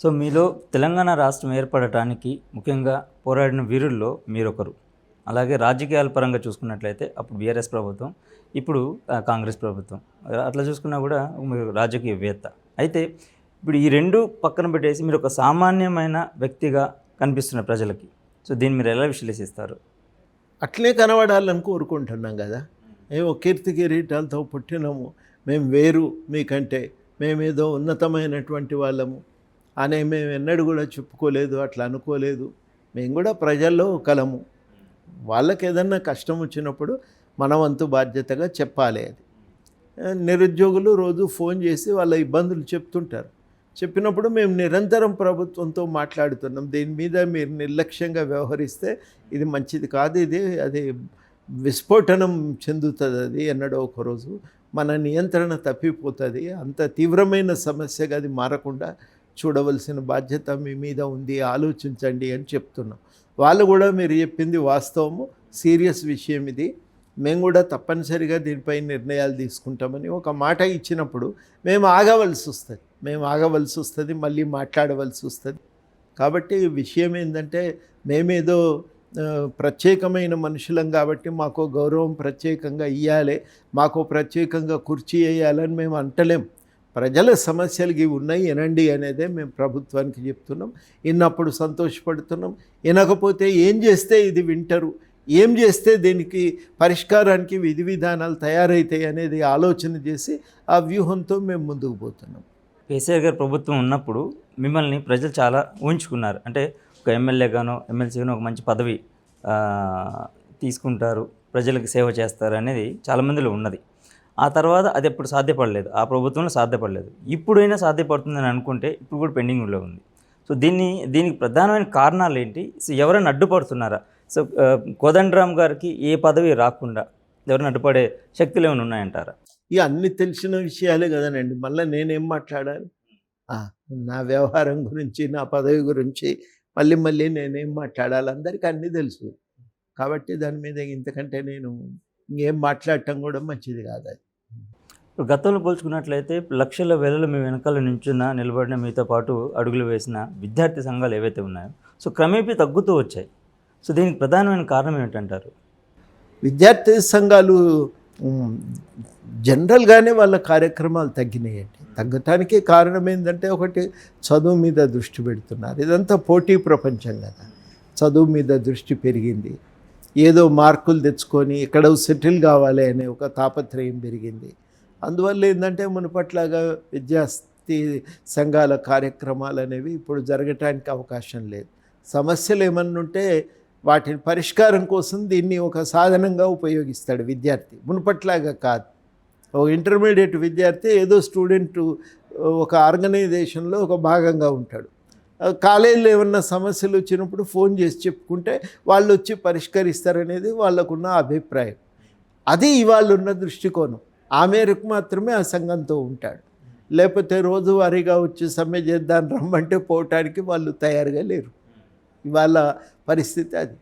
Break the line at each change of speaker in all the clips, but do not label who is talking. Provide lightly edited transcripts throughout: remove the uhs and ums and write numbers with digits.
So మీలో తెలంగాణ రాష్ట్రం ఏర్పడటానికి ముఖ్యంగా పోరాడిన వీరుల్లో మీరొకరు. అలాగే రాజకీయాల పరంగా చూసుకున్నట్లయితే అప్పుడు బీఆర్ఎస్ ప్రభుత్వం, ఇప్పుడు కాంగ్రెస్ ప్రభుత్వం. అట్లా చూసుకున్నా కూడా మీరు రాజకీయవేత్త. అయితే ఇప్పుడు ఈ రెండు పక్కన పెట్టేసి మీరు ఒక సామాన్యమైన వ్యక్తిగా కనిపిస్తున్న ప్రజలకి. సో దీన్ని మీరు ఎలా విశ్లేషిస్తారు?
అట్లే కనబడాలని కోరుకుంటున్నాం కదా. ఏమో కీర్తి కిరీటాలతో పుట్టినాము, మేము వేరు మీకంటే, మేమేదో ఉన్నతమైనటువంటి వాళ్ళము అనే మేము ఎన్నడూ కూడా చెప్పుకోలేదు, అట్లా అనుకోలేదు. మేము కూడా ప్రజల్లో కలము. వాళ్ళకి ఏదన్నా కష్టం వచ్చినప్పుడు మన వంతు బాధ్యతగా చెప్పాలి. అది నిరుద్యోగులు రోజు ఫోన్ చేసి వాళ్ళ ఇబ్బందులు చెప్తుంటారు. చెప్పినప్పుడు మేము నిరంతరం ప్రభుత్వంతో మాట్లాడుతున్నాం. దీని మీద మీరు నిర్లక్ష్యంగా వ్యవహరిస్తే ఇది మంచిది కాదు, అది విస్ఫోటనం చెందుతుంది, అది ఎన్నడో ఒకరోజు మన నియంత్రణ తప్పిపోతుంది, అంత తీవ్రమైన సమస్యగా అది మారకుండా చూడవలసిన బాధ్యత మీ మీద ఉంది, ఆలోచించండి అని చెప్తున్నాం. వాళ్ళు కూడా మీరు చెప్పింది వాస్తవము, సీరియస్ విషయం ఇది, మేము కూడా తప్పనిసరిగా దీనిపై నిర్ణయాలు తీసుకుంటామని ఒక మాట ఇచ్చినప్పుడు మేము ఆగవలసి వస్తుంది, మళ్ళీ మాట్లాడవలసి వస్తుంది. కాబట్టి విషయం ఏంటంటే మేమేదో ప్రత్యేకమైన మనుషులం కాబట్టి మాకు గౌరవం ప్రత్యేకంగా ఇవ్వాలి, మాకు ప్రత్యేకంగా కుర్చీ వేయాలని మేము అంటలేం. ప్రజల సమస్యలు ఇవి ఉన్నాయి, వినండి అనేదే మేము ప్రభుత్వానికి చెప్తున్నాం. విన్నప్పుడు సంతోషపడుతున్నాం, వినకపోతే ఏం చేస్తే ఇది వింటారు, ఏం చేస్తే దీనికి పరిష్కారానికి విధి విధానాలు తయారవుతాయి అనేది ఆలోచన చేసి ఆ వ్యూహంతో మేము ముందుకు పోతున్నాం.
కేసీఆర్ గారు ప్రభుత్వం ఉన్నప్పుడు మిమ్మల్ని ప్రజలు చాలా ఊహించుకున్నారు. అంటే ఒక ఎమ్మెల్యేగానో ఎమ్మెల్సీగానో ఒక మంచి పదవి తీసుకుంటారు, ప్రజలకు సేవ చేస్తారు అనేది చాలామందిలో ఉన్నది. ఆ తర్వాత అది ఎప్పుడు సాధ్యపడలేదు, ఆ ప్రభుత్వంలో సాధ్యపడలేదు. ఇప్పుడైనా సాధ్యపడుతుందని అనుకుంటే ఇప్పుడు కూడా పెండింగ్లో ఉంది. సో దీనికి ప్రధానమైన కారణాలు ఏంటి? సో ఎవరైనా అడ్డుపడుతున్నారా? సో కోదండరామ్ గారికి ఏ పదవి రాకుండా ఎవరైనా అడ్డుపడే శక్తులు ఏమైనా ఉన్నాయంటారా?
ఇక అన్నీ తెలిసిన విషయాలే కదనండి, మళ్ళీ నేనేం మాట్లాడాలి? నా వ్యవహారం గురించి, నా పదవి గురించి మళ్ళీ నేనేం మాట్లాడాలి? అందరికీ అన్నీ తెలుసు. కాబట్టి దాని మీద ఇంతకంటే నేను ఇంకేం మాట్లాడటం కూడా మంచిది కాదు. అది
ఇప్పుడు గతంలో పోల్చుకున్నట్లయితే లక్షల వేలలో మీ వెనకాల నిలబడిన మీతో పాటు అడుగులు వేసిన విద్యార్థి సంఘాలు ఏవైతే ఉన్నాయో సో క్రమేపీ తగ్గుతూ వచ్చాయి. సో దీనికి ప్రధానమైన కారణం ఏమిటంటారు?
విద్యార్థి సంఘాలు జనరల్గానే వాళ్ళ కార్యక్రమాలు తగ్గినాయండి. తగ్గటానికి కారణం ఏంటంటే, ఒకటి చదువు మీద దృష్టి పెడుతున్నారు. ఇదంతా పోటీ ప్రపంచం కదా, చదువు మీద దృష్టి పెరిగింది, ఏదో మార్కులు తెచ్చుకొని ఎక్కడ సెటిల్ కావాలి అనే ఒక తాపత్రయం పెరిగింది. అందువల్ల ఏంటంటే మునుపట్లాగా విద్యార్థి సంఘాల కార్యక్రమాలు అనేవి ఇప్పుడు జరగటానికి అవకాశం లేదు. సమస్యలు ఏమన్నా ఉంటే వాటిని పరిష్కారం కోసం దీన్ని ఒక సాధనంగా ఉపయోగిస్తాడు విద్యార్థి, మునుపట్లాగా కాదు. ఒక ఇంటర్మీడియట్ విద్యార్థి ఏదో స్టూడెంట్ ఒక ఆర్గనైజేషన్లో ఒక భాగంగా ఉంటాడు. కాలేజీలో ఏమన్నా సమస్యలు వచ్చినప్పుడు ఫోన్ చేసి చెప్పుకుంటే వాళ్ళు వచ్చి పరిష్కరిస్తారనేది వాళ్ళకున్న అభిప్రాయం. అది ఇవాళ ఉన్న దృష్టికోణం. ఆ మేరకు మాత్రమే ఆ సంఘంతో ఉంటాడు. లేకపోతే రోజువారీగా వచ్చి సమ్మె చేద్దాం రమ్మంటే పోవటానికి వాళ్ళు తయారుగా లేరు. ఇవాళ పరిస్థితి అది.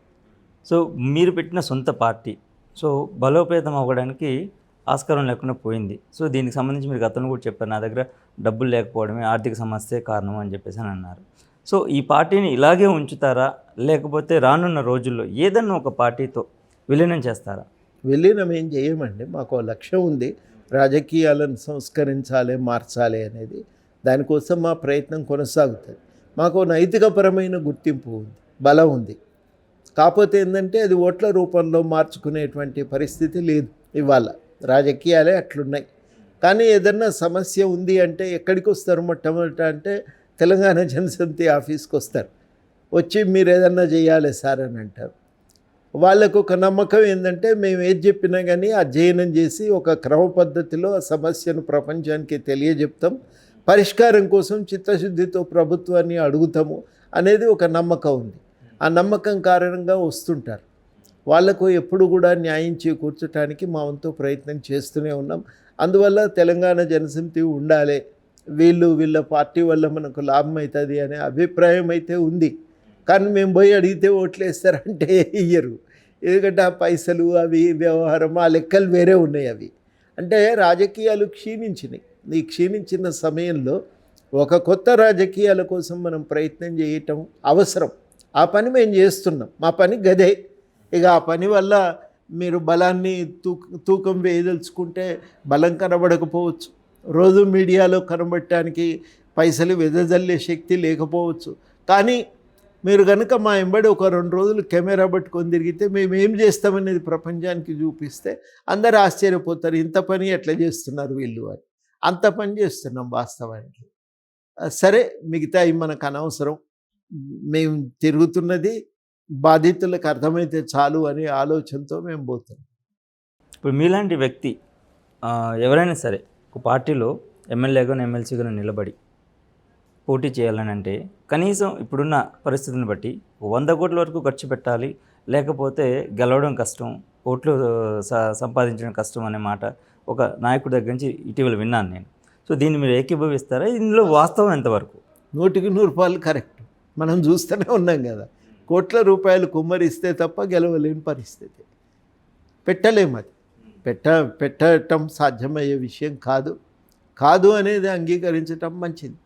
సో మీరు పెట్టిన సొంత పార్టీ సో బలోపేతం అవ్వడానికి ఆస్కారం లేకుండా పోయింది. సో దీనికి సంబంధించి మీరు గతంలో కూడా చెప్పారు, నా దగ్గర డబ్బులు లేకపోవడమే ఆర్థిక సమస్యే కారణం అని చెప్పేసి అని అన్నారు. సో ఈ పార్టీని ఇలాగే ఉంచుతారా, లేకపోతే రానున్న రోజుల్లో ఏదన్నా ఒక పార్టీతో విలీనం చేస్తారా?
విలీనం ఏం చేయమండి, మాకు లక్ష్యం ఉంది, రాజకీయాలను సంస్కరించాలి, మార్చాలి అనేది. దానికోసం మా ప్రయత్నం కొనసాగుతుంది. మాకు నైతికపరమైన గుర్తింపు ఉంది, బలం ఉంది. కాకపోతే ఏంటంటే అది ఓట్ల రూపంలో మార్చుకునేటువంటి పరిస్థితి లేదు. ఇవాళ రాజకీయాలే అట్లున్నాయి. కానీ ఏదన్నా సమస్య ఉంది అంటే ఎక్కడికి వస్తారు? మొట్టమొదట అంటే తెలంగాణ జనసమితి ఆఫీస్కి వస్తారు. వచ్చి మీరు ఏదన్నా చేయాలి సార్ అని అంటారు. వాళ్ళకు ఒక నమ్మకం ఏంటంటే మేము ఏది చెప్పినా కానీ అధ్యయనం చేసి ఒక క్రమ పద్ధతిలో ఆ సమస్యను ప్రపంచానికి తెలియజెప్తాం, పరిష్కారం కోసం చిత్తశుద్ధితో ప్రభుత్వాన్ని అడుగుతాము అనేది ఒక నమ్మకం ఉంది. ఆ నమ్మకం కారణంగా వస్తుంటారు. వాళ్లకు ఎప్పుడు కూడా న్యాయం చేకూర్చడానికి మా వంతు ప్రయత్నం చేస్తూనే ఉన్నాం. అందువల్ల తెలంగాణ జనసమితి ఉండాలి, వీళ్ళ పార్టీ వల్ల మనకు లాభం అవుతుంది అనే అభిప్రాయం అయితే ఉంది. కానీ మేము పోయి అడిగితే ఓట్లు వేస్తారంటే ఇయ్యరు. ఎందుకంటే ఆ పైసలు అవి వ్యవహారం ఆ లెక్కలు వేరే ఉన్నాయి. అవి అంటే రాజకీయాలు క్షీణించినాయి. ఈ క్షీణించిన సమయంలో ఒక కొత్త రాజకీయాల కోసం మనం ప్రయత్నం చేయటం అవసరం. ఆ పని మేము చేస్తున్నాం, మా పని గదే. ఇక ఆ పని వల్ల మీరు బలాన్ని తూకం వేయదలుచుకుంటే బలం కనబడకపోవచ్చు, రోజు మీడియాలో కనబడటానికి పైసలు వెదజల్లే శక్తి లేకపోవచ్చు. కానీ మీరు కనుక మా వెంబడి ఒక 2 రోజులు కెమెరా పట్టుకొని తిరిగితే మేము ఏం చేస్తామనేది ప్రపంచానికి చూపిస్తే అందరూ ఆశ్చర్యపోతారు, ఇంత పని ఎట్లా చేస్తున్నారు వీళ్ళు అని. అంత పని చేస్తున్నాం వాస్తవానికి. సరే, మిగతాయి మనకు అనవసరం. మేము తిరుగుతున్నది బాధితులకు అర్థమైతే చాలు అనే ఆలోచనతో మేము పోతున్నాం.
ఇప్పుడు మీలాంటి వ్యక్తి ఎవరైనా సరే ఒక పార్టీలో ఎమ్మెల్యేగాను ఎమ్మెల్సీగాను నిలబడి పోటీ చేయాలని అంటే కనీసం ఇప్పుడున్న పరిస్థితిని బట్టి 100 కోట్ల వరకు ఖర్చు పెట్టాలి, లేకపోతే గెలవడం కష్టం, ఓట్లు సంపాదించడం కష్టం అనే మాట ఒక నాయకుడి దగ్గర నుంచి ఇటీవల విన్నాను నేను. సో దీన్ని మీరు ఏకీభవిస్తారా? ఇందులో వాస్తవం ఎంతవరకు?
100% కరెక్ట్. మనం చూస్తూనే ఉన్నాం కదా, కోట్ల రూపాయలు కుమ్మరిస్తే తప్ప గెలవలేని పరిస్థితి. పెట్టలేము, అది పెట్టడం సాధ్యమయ్యే విషయం కాదు అనేది అంగీకరించటం మంచిది.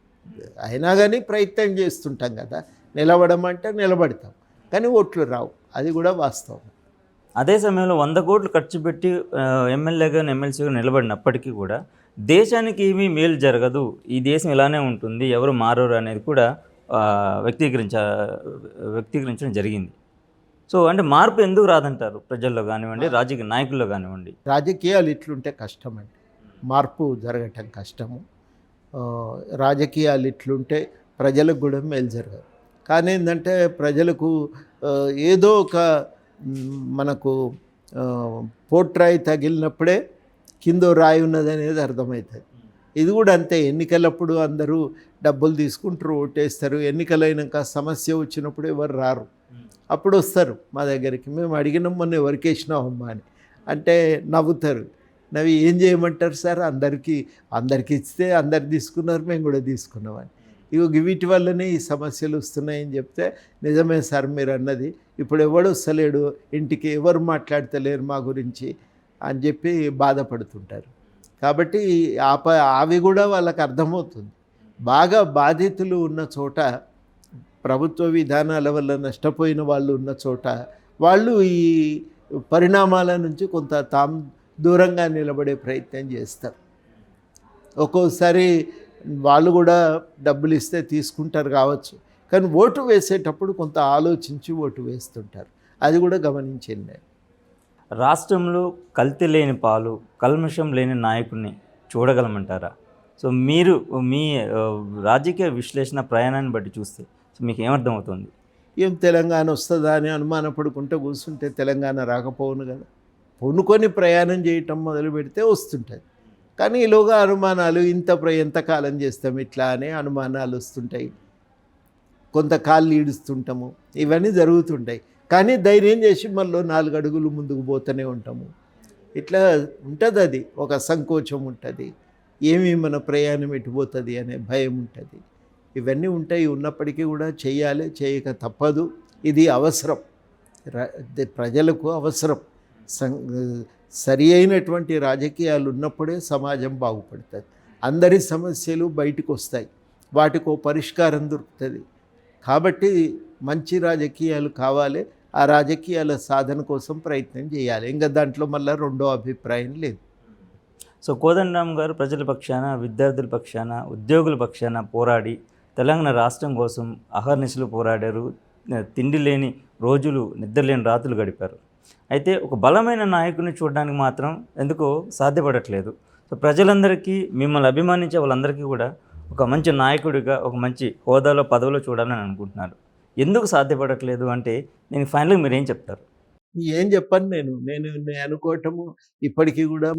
అయినా కానీ ప్రయత్నం చేస్తుంటాం కదా, నిలబడమంటే నిలబడతాం, కానీ ఓట్లు రావు, అది కూడా వాస్తవం.
అదే సమయంలో 100 కోట్లు ఖర్చు పెట్టి ఎమ్మెల్యేగా ఎమ్మెల్సీగా నిలబడినప్పటికీ కూడా దేశానికి ఏమీ మేలు జరగదు, ఈ దేశం ఇలానే ఉంటుంది, ఎవరు మారరు అనేది కూడా వ్యక్తీకరించడం జరిగింది. సో అంటే మార్పు ఎందుకు రాదంటారు? ప్రజల్లో కానివ్వండి, రాజకీయ నాయకుల్లో కానివ్వండి.
రాజకీయాలు ఇట్లుంటే కష్టమండి, మార్పు జరగటం కష్టము. రాజకీయాలు ఇట్లుంటే ప్రజలకు కూడా మేలు జరగదు. కానీ ఏంటంటే ప్రజలకు ఏదో ఒక మనకు పోట్రాయి తగిలినప్పుడే కిందో రాయి ఉన్నది అనేది అర్థమవుతుంది. ఇది కూడా అంతే, ఎన్నికలప్పుడు అందరూ డబ్బులు తీసుకుంటారు, ఓటేస్తారు. ఎన్నికలైనాక సమస్య వచ్చినప్పుడు ఎవరు రారు, అప్పుడు వస్తారు మా దగ్గరికి. మేము అడిగినాం మొన్న ఎవరికి వేసినావమ్మా అని అంటే నవ్వుతారు. నవ్వి ఏం చేయమంటారు సార్, అందరికీ ఇస్తే అందరు తీసుకున్నారు, మేము కూడా తీసుకున్నామని. ఇగో వీటి వల్లనే ఈ సమస్యలు వస్తున్నాయని చెప్తే, నిజమే సార్ మీరు అన్నది, ఇప్పుడు ఎవడు వస్తలేడు ఇంటికి, ఎవరు మాట్లాడతలేరు మా గురించి అని చెప్పి బాధపడుతుంటారు. కాబట్టి అవి కూడా వాళ్ళకి అర్థమవుతుంది. బాగా బాధితులు ఉన్న చోట, ప్రభుత్వ విధానాల వల్ల నష్టపోయిన వాళ్ళు ఉన్న చోట వాళ్ళు ఈ పరిణామాల నుంచి కొంత దూరంగా నిలబడే ప్రయత్నం చేస్తారు. ఒక్కోసారి వాళ్ళు కూడా డబ్బులు ఇస్తే తీసుకుంటారు కావచ్చు, కానీ ఓటు వేసేటప్పుడు కొంత ఆలోచించి ఓటు వేస్తుంటారు. అది కూడా గమనించింది నేను.
రాష్ట్రంలో కల్తీ లేని పాలు, కల్మషం లేని నాయకుడిని చూడగలమంటారా? సో మీరు మీ రాజకీయ విశ్లేషణ ప్రయాణాన్ని బట్టి చూస్తే సో మీకు ఏమర్థమవుతుంది?
ఏం తెలంగాణ వస్తుందా అని అనుమానపడుకుంటూ కూర్చుంటే తెలంగాణ రాకపోవును కదా. పొనుకొని ప్రయాణం చేయటం మొదలు పెడితే వస్తుంటుంది. కానీ ఈలోగా అనుమానాలు, ఎంతకాలం చేస్తాం ఇట్లా అనే అనుమానాలు వస్తుంటాయి, కొంతకాళ్ళు ఈడుస్తుంటాము, ఇవన్నీ జరుగుతుంటాయి. కానీ ధైర్యం చేసి మళ్ళీ 4 అడుగులు ముందుకు పోతూనే ఉంటాము. ఇట్లా ఉంటుంది, అది ఒక సంకోచం ఉంటుంది, ఏమి మన ప్రయాణం ఎటుపోతుంది అనే భయం ఉంటుంది. ఇవన్నీ ఉంటాయి. ఉన్నప్పటికీ కూడా చేయాలి, చేయక తప్పదు. ఇది అవసరం, ప్రజలకు అవసరం. సరి అయినటువంటి రాజకీయాలు ఉన్నప్పుడే సమాజం బాగుపడుతుంది. అందరి సమస్యలు బయటకు వస్తాయి, వాటికి పరిష్కారం దొరుకుతుంది. కాబట్టి మంచి రాజకీయాలు కావాలి, ఆ రాజకీయాల సాధన కోసం ప్రయత్నం చేయాలి. ఇంకా దాంట్లో మళ్ళీ రెండో అభిప్రాయం లేదు.
సో కోదండరామ్ గారు ప్రజల పక్షాన, విద్యార్థుల పక్షాన, ఉద్యోగుల పక్షాన పోరాడి తెలంగాణ రాష్ట్రం కోసం అహర్నిశలు పోరాడారు. తిండి లేని రోజులు, నిద్రలేని రాత్రులు గడిపారు. అయితే ఒక బలమైన నాయకుడిని చూడడానికి మాత్రం ఎందుకో సాధ్యపడట్లేదు. సో ప్రజలందరికీ, మిమ్మల్ని అభిమానించే వాళ్ళందరికీ కూడా ఒక మంచి నాయకుడిగా, ఒక మంచి హోదాలో, పదవిలో చూడాలని అనుకుంటున్నారు. ఎందుకు సాధ్యపడట్లేదు అంటే నేను ఫైనల్గా మీరు ఏం చెప్తారు?
ఏం చెప్పను నేను అనుకోవటము, ఇప్పటికీ కూడా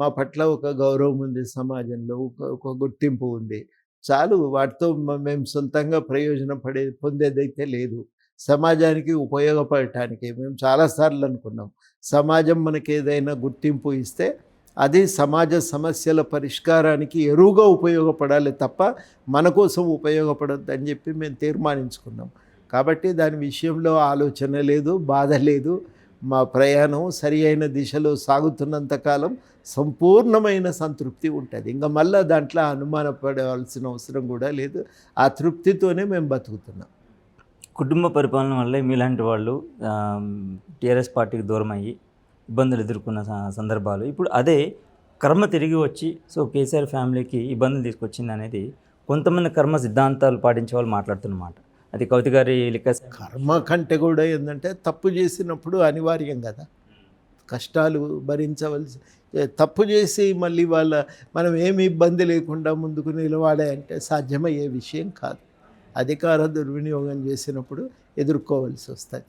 మా పట్ల ఒక గౌరవం ఉంది, సమాజంలో ఒక గుర్తింపు ఉంది, చాలు. వాటితో మేము సొంతంగా పొందేదైతే లేదు. సమాజానికి ఉపయోగపడటానికి మేము చాలాసార్లు అనుకున్నాం. సమాజం మనకి ఏదైనా గుర్తింపు ఇస్తే అది సమాజ సమస్యల పరిష్కారానికి ఎరువుగా ఉపయోగపడాలి తప్ప మన కోసం ఉపయోగపడద్దు అని చెప్పి మేము తీర్మానించుకున్నాం. కాబట్టి దాని విషయంలో ఆలోచన లేదు, బాధ లేదు. మా ప్రయాణం సరి అయిన దిశలో సాగుతున్నంతకాలం సంపూర్ణమైన సంతృప్తి ఉంటుంది. ఇంకా మళ్ళీ దాంట్లో అనుమానపడవలసిన అవసరం కూడా లేదు. ఆ తృప్తితోనే మేము బతుకుతున్నాం.
కుటుంబ పరిపాలన వల్లే మీలాంటి వాళ్ళు టీఆర్ఎస్ పార్టీకి దూరం అయ్యి ఇబ్బందులు ఎదుర్కొన్న సందర్భాలు, ఇప్పుడు అదే కర్మ తిరిగి వచ్చి సో కేసీఆర్ ఫ్యామిలీకి ఇబ్బందులు తీసుకొచ్చింది అనేది కొంతమంది కర్మ సిద్ధాంతాలు పాటించే వాళ్ళు మాట్లాడుతున్నమాట. అది కవిత గారి లెక్క.
కర్మ కంటే కూడా ఏంటంటే తప్పు చేసినప్పుడు అనివార్యం కదా, కష్టాలు భరించవలసి. తప్పు చేసి మళ్ళీ మనం ఏమి ఇబ్బంది లేకుండా ముందుకు నిలవాడే అంటే సాధ్యమయ్యే విషయం కాదు. అధికార దుర్వినియోగం చేసినప్పుడు ఎదుర్కోవాల్సి వస్తుంది.